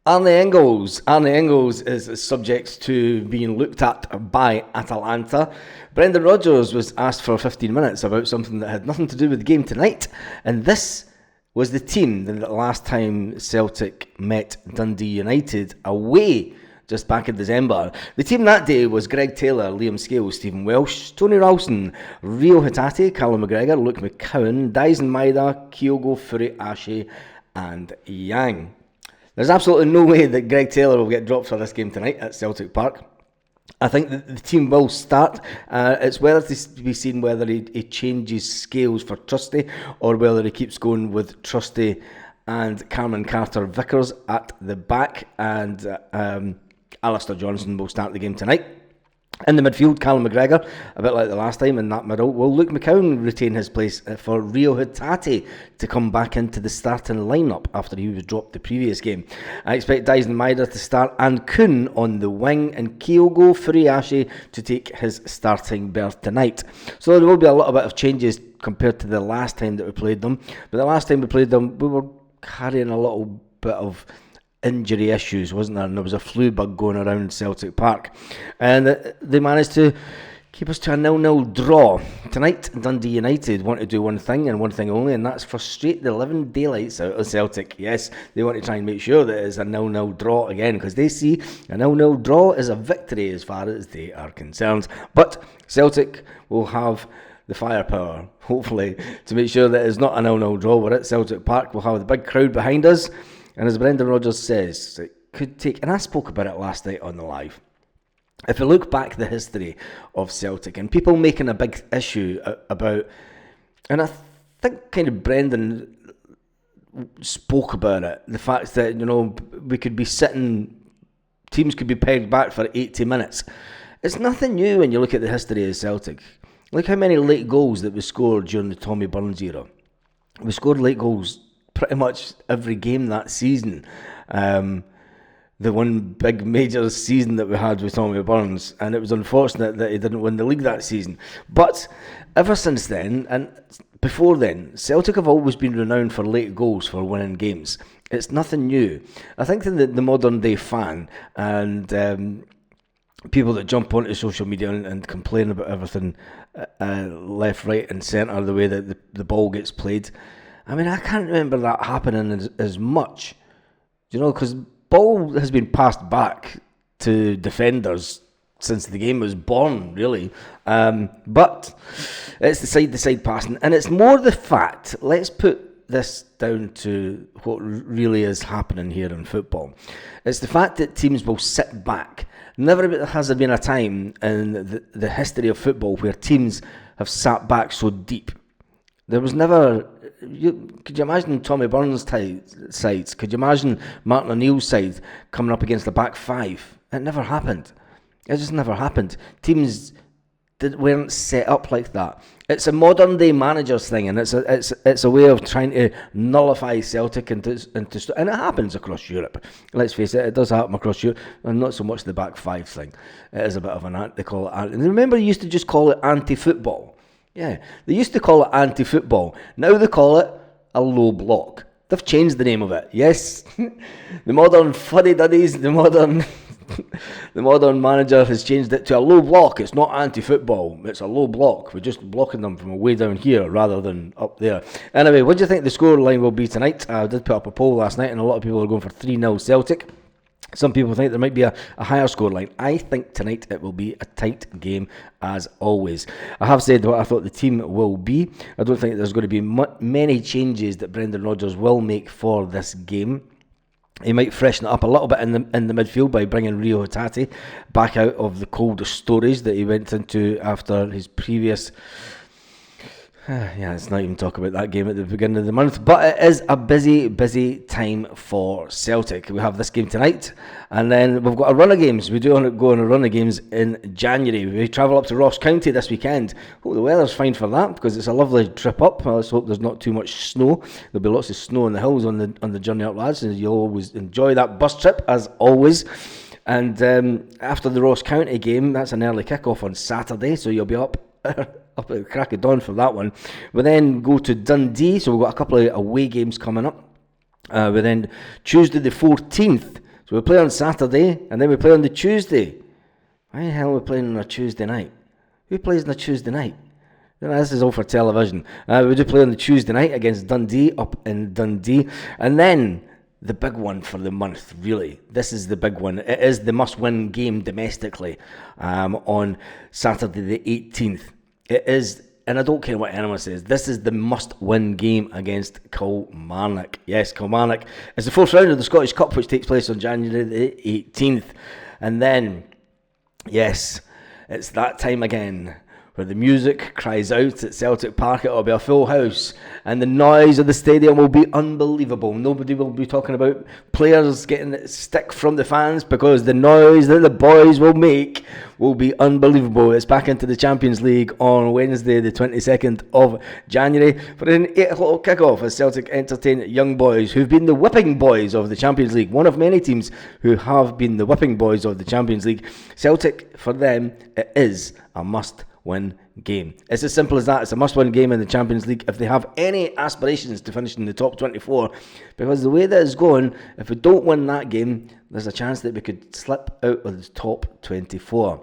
Arne Engels is subject to being looked at by Atalanta. Brendan Rodgers was asked for 15 minutes about something that had nothing to do with the game tonight, and this was the team that last time Celtic met Dundee United away just back in December. The team that day was Greg Taylor, Liam Scales, Stephen Welsh, Tony Ralston, Rio Hatate, Callum McGregor, Luke McCowan, Dyson Maeda, Kyogo Furuhashi and Yang. There's absolutely no way that Greg Taylor will get dropped for this game tonight at Celtic Park. I think that the team will start. It's whether to be seen whether he changes Scales for Trusty or whether he keeps going with Trusty and Cameron Carter-Vickers at the back, and Alistair Johnson will start the game tonight. In the midfield, Callum McGregor, a bit like the last time in that middle. Will Luke McCowan retain his place for Rio Hatate to come back into the starting lineup after he was dropped the previous game? I expect Dyson Maeda to start and Kuhn on the wing, and Kyogo Furuhashi to take his starting berth tonight. So there will be a little bit of changes compared to the last time that we played them. But the last time we played them, we were carrying a little bit of injury issues, wasn't there? And there was a flu bug going around Celtic Park, and they managed to keep us to a 0-0 draw. Tonight, Dundee United want to do one thing and one thing only, and that's frustrate the living daylights out of Celtic. Yes, they want to try and make sure that it's a 0-0 draw again, because they see a 0-0 draw as a victory as far as they are concerned. But Celtic will have the firepower, hopefully, to make sure that it's not a 0-0 draw. We're at Celtic Park, we'll have the big crowd behind us. And as Brendan Rodgers says, it could take, and I spoke about it last night on the live, if you look back the history of Celtic and people making a big issue about, and I think kind of Brendan spoke about it, the fact that, you know, we could be sitting, teams could be pegged back for 80 minutes. It's nothing new when you look at the history of Celtic. Look how many late goals that we scored during the Tommy Burns era. We scored late goals pretty much every game that season. The one big major season that we had with Tommy Burns, and it was unfortunate that he didn't win the league that season. But ever since then, and before then, Celtic have always been renowned for late goals for winning games. It's nothing new. I think that the modern day fan and people that jump onto social media and complain about everything left, right and centre, the way that the ball gets played, I mean, I can't remember that happening as much, you know, because ball has been passed back to defenders since the game was born, really. But it's the side-to-side passing, and it's more the fact, let's put this down to what really is happening here in football. It's the fact that teams will sit back. Never has there been a time in the history of football where teams have sat back so deep. There was never... could you imagine Tommy Burns' sides? Could you imagine Martin O'Neill's side coming up against the back five? It never happened. It just never happened. Teams weren't set up like that. It's a modern day managers thing, and it's a way of trying to nullify Celtic and it happens across Europe. Let's face it, it does happen across Europe, and not so much the back five thing. It is a bit of an they call it. And remember, they used to just call it anti-football. Yeah, they used to call it anti-football. Now they call it a low block. They've changed the name of it. Yes, the modern fuddy-duddies, the modern manager has changed it to a low block. It's not anti-football. It's a low block. We're just blocking them from way down here rather than up there. Anyway, what do you think the scoreline will be tonight? I did put up a poll last night, and a lot of people are going for 3-0 Celtic. Some people think there might be a higher scoreline. I think tonight it will be a tight game as always. I have said what I thought the team will be. I don't think there's going to be many changes that Brendan Rodgers will make for this game. He might freshen it up a little bit in the midfield by bringing Rio Hatate back out of the cold storage that he went into after his previous... let's not even talk about that game at the beginning of the month. But it is a busy time for Celtic. We have this game tonight, and then we've got a run of games. We do go on a run of games in January. We travel up to Ross County this weekend. Hope the weather's fine for that, because it's a lovely trip up. Let's hope there's not too much snow. There'll be lots of snow on the hills on the journey up, lads, and you'll always enjoy that bus trip, as always. And after the Ross County game, that's an early kick-off on Saturday, so you'll be up at the crack of dawn for that one. We then go to Dundee, so we've got a couple of away games coming up. We then Tuesday the 14th, So we play on Saturday, and then we play on the Tuesday. Why the hell are we playing on a Tuesday night? Who plays on a Tuesday night? This is all for television. We do play on the Tuesday night against Dundee, up in Dundee. And then the big one for the month, really. This is the big one. It is the must-win game domestically on Saturday the 18th. It is, and I don't care what anyone says, this is the must-win game against Kilmarnock. Yes, Kilmarnock is the fourth round of the Scottish Cup, which takes place on January the 18th. And then, yes, it's that time again where the music cries out at Celtic Park. It will be a full house, and the noise of the stadium will be unbelievable. Nobody will be talking about players getting stick from the fans, because the noise that the boys will make will be unbelievable. It's back into the Champions League on Wednesday the 22nd of January for an 8 o'clock kickoff as Celtic entertain Young Boys, who've been the whipping boys of the Champions League. One of many teams who have been the whipping boys of the Champions League. Celtic, for them, it is a must-win game. It's as simple as that. It's a must-win game in the Champions League if they have any aspirations to finish in the top 24, because the way that is going, if we don't win that game, there's a chance that we could slip out of the top 24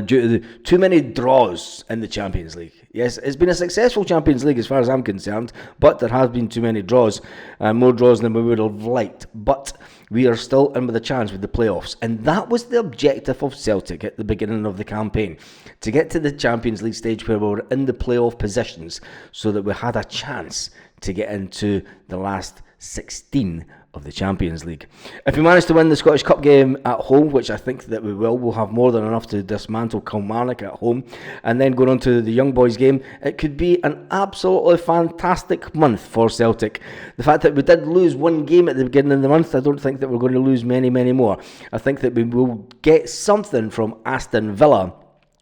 due to the too many draws in the Champions League. Yes, it's been a successful Champions League as far as I'm concerned, but there have been too many draws, more draws than we would have liked. But we are still in with a chance with the playoffs, and that was the objective of Celtic at the beginning of the campaign, to get to the Champions League stage where we were in the playoff positions, so that we had a chance to get into the last 16 of the Champions League. If we manage to win the Scottish Cup game at home, which I think that we will, we'll have more than enough to dismantle Kilmarnock at home, and then going on to the Young Boys game, it could be an absolutely fantastic month for Celtic. The fact that we did lose one game at the beginning of the month, I don't think that we're going to lose many more. I think that we will get something from Aston Villa,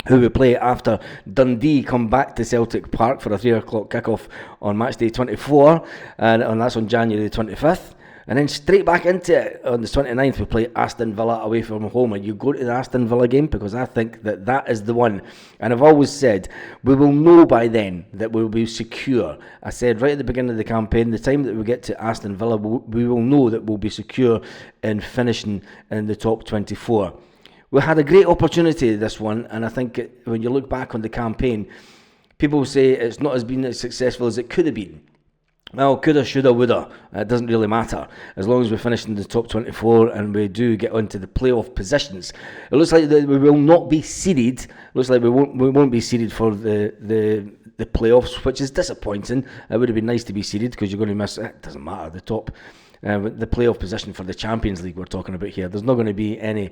who we play after Dundee come back to Celtic Park for a 3 o'clock kickoff on match day 24, and that's on January the 25th. And then straight back into it on the 29th, we play Aston Villa away from home. And you go to the Aston Villa game, because I think that that is the one. And I've always said, we will know by then that we will be secure. I said right at the beginning of the campaign, the time that we get to Aston Villa, we will know that we'll be secure in finishing in the top 24. We had a great opportunity, this one, and I think when you look back on the campaign, people say it's not been as successful as it could have been. Well, coulda, shoulda, woulda. It doesn't really matter. As long as we finish in the top 24 and we do get onto the playoff positions. It looks like that we will not be seeded. It looks like we won't be seeded for the playoffs, which is disappointing. It would have been nice to be seeded, because you're going to miss, it doesn't matter, the top, the playoff position for the Champions League we're talking about here. There's not going to be any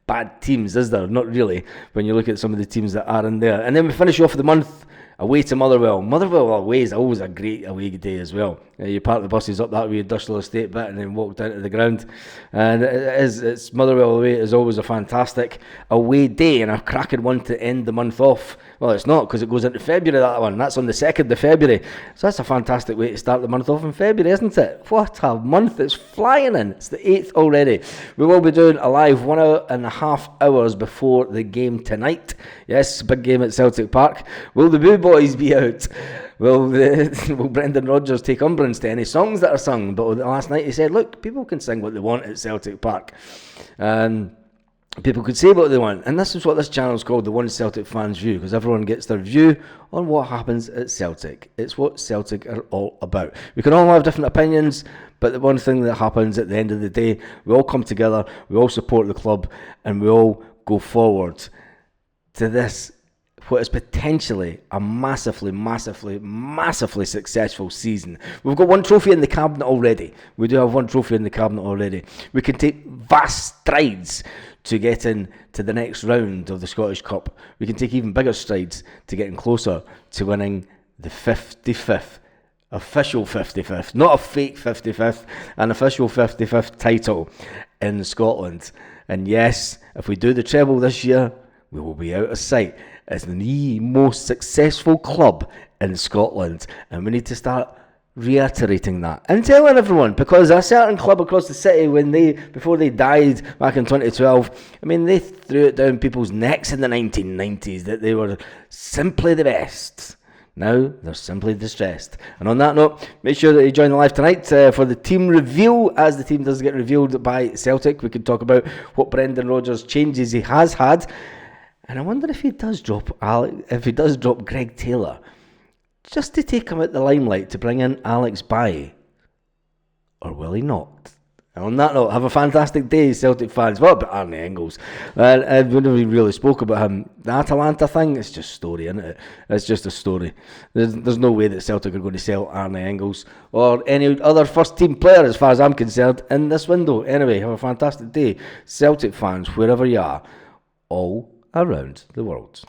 bad teams, is there? Not really, when you look at some of the teams that are in there. And then we finish off the month away to Motherwell. Motherwell away is always a great away day as well. You park the buses up that way, industrial estate bit, and then walk down to the ground. And it's Motherwell away is always a fantastic away day, and a cracking one to end the month off. Well, it's not, because it goes into February, that one. That's on the 2nd of February. So that's a fantastic way to start the month off in February, isn't it? What a month. It's flying in. It's the 8th already. We will be doing a live 1.5 hours before the game tonight. Yes, big game at Celtic Park. Will the Boo Boys be out? Will Brendan Rodgers take umbrance to any songs that are sung? But last night he said, look, people can sing what they want at Celtic Park. And people could say what they want. And this is what this channel is called, the One Celtic Fans View, because everyone gets their view on what happens at Celtic. It's what Celtic are all about. We can all have different opinions, but the one thing that happens at the end of the day, we all come together, we all support the club, and we all go forward to this, what is potentially a massively successful season. We've got one trophy in the cabinet already. We do have one trophy in the cabinet already. We can take vast strides to get into the next round of the Scottish Cup. We can take even bigger strides to getting closer to winning the 55th, official 55th, not a fake 55th, an official 55th title in Scotland. And yes, if we do the treble this year, we will be out of sight as the most successful club in Scotland. And we need to start reiterating that and telling everyone, because a certain club across the city, before they died back in 2012, I mean, they threw it down people's necks in the 1990s that they were simply the best. Now they're simply distressed. And on that note, make sure that you join the live tonight for the team reveal. As the team does get revealed by Celtic, we can talk about what Brendan Rodgers changes he has had. And I wonder if he does drop Greg Taylor, just to take him out the limelight to bring in Alex Bailly. Or will he not? And on that note, have a fantastic day, Celtic fans. What about Arne Engels? We never really spoke about him. The Atalanta thing, it's just a story, isn't it? It's just a story. There's no way that Celtic are going to sell Arne Engels or any other first-team player, as far as I'm concerned, in this window. Anyway, have a fantastic day, Celtic fans, wherever you are, all around the world.